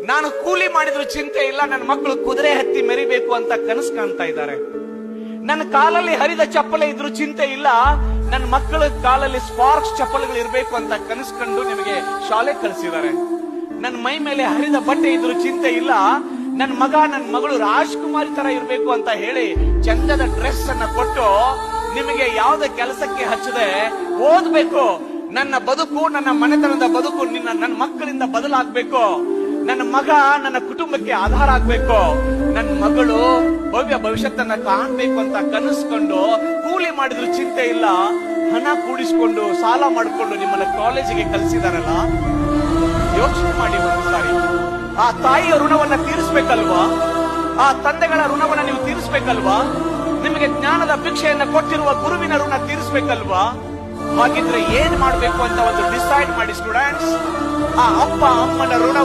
ನಾನು ಕೂಲಿ ಮಾಡಿದ್ರು ಚಿಂತೆ ಇಲ್ಲ, ನನ್ನ ಮಕ್ಕಳು ಕುದುರೆ ಹತ್ತಿ ಮೆರಿಬೇಕು ಅಂತ ಕನಸು ಕಾಣ್ತಾ ಇದ್ದಾರೆ. ನನ್ನ ಕಾಲಲ್ಲಿ ಹರಿದ ಚಪ್ಪಲೆ ಇದ್ರು ಚಿಂತೆ ಇಲ್ಲ, ನನ್ನ ಮಕ್ಕಳ ಕಾಲಲ್ಲಿ ಸ್ಪಾರ್ಕ್ಸ್ ಚಪ್ಪಲ್ಗಳು ಇರಬೇಕು ಅಂತ ಕನಸು ಕಂಡು ನಿಮಗೆ ಶಾಲೆ ಕಳಿಸಿದ್ದಾರೆ. ನನ್ನ ಮೈ ಮೇಲೆ ಹರಿದ ಬಟ್ಟೆ ಇದ್ರು ಚಿಂತೆ ಇಲ್ಲ, ನನ್ನ ಮಗ ನನ್ನ ಮಗಳು ರಾಜ್ಕುಮಾರಿ ತರ ಇರಬೇಕು ಅಂತ ಹೇಳಿ ಚಂದದ ಡ್ರೆಸ್ ಅನ್ನ ಕೊಟ್ಟು ನಿಮಗೆ ಯಾವುದೇ ಕೆಲಸಕ್ಕೆ ಹಚ್ಚದೆ ಓದ್ಬೇಕು. ನನ್ನ ಬದುಕು, ನನ್ನ ಮನೆತನದ ಬದುಕು ನನ್ನ ಮಕ್ಕಳಿಂದ ಬದಲಾಗಬೇಕು. ನನ್ನ ಮಗ ನನ್ನ ಕುಟುಂಬಕ್ಕೆ ಆಧಾರ ಆಗ್ಬೇಕು. ನನ್ನ ಮಗಳು ಭವ್ಯ ಭವಿಷ್ಯತ್ತನ್ನ ಕಾಣ್ಬೇಕು ಅಂತ ಕನಸ್ಕೊಂಡು ಕೂಲಿ ಮಾಡಿದ್ರು ಚಿಂತೆ ಇಲ್ಲ, ಹಣ ಕೂಡಿಸ್ಕೊಂಡು ಸಾಲ ಮಾಡಿಕೊಂಡು ನಿಮ್ಮನ್ನ ಕಾಲೇಜಿಗೆ ಕಲಿಸಿದಾರಲ್ಲ, ಯೋಚನೆ ಮಾಡಿ ಒಂದು ಸಾರಿ. ಆ ತಾಯಿಯ ಋಣವನ್ನ ತೀರಿಸ್ಬೇಕಲ್ವಾ? ಆ ತಂದೆಗಳ ಋಣವನ್ನ ನೀವು ತೀರಿಸ್ಬೇಕಲ್ವಾ? ನಿಮಗೆ ಜ್ಞಾನದ ಭಿಕ್ಷೆಯನ್ನ ಕೊಟ್ಟಿರುವ ಗುರುವಿನ ಋಣ ತೀರಿಸ್ಬೇಕಲ್ವಾ? ಹಾಗಿದ್ರೆ ಏನ್ ಮಾಡ್ಬೇಕು ಅಂತ ಒಂದು ಡಿಸೈಡ್ ಮಾಡಿ ಸ್ಟೂಡೆಂಟ್ಸ್. ಆ ಅಪ್ಪ ಅಮ್ಮನ ಋಣ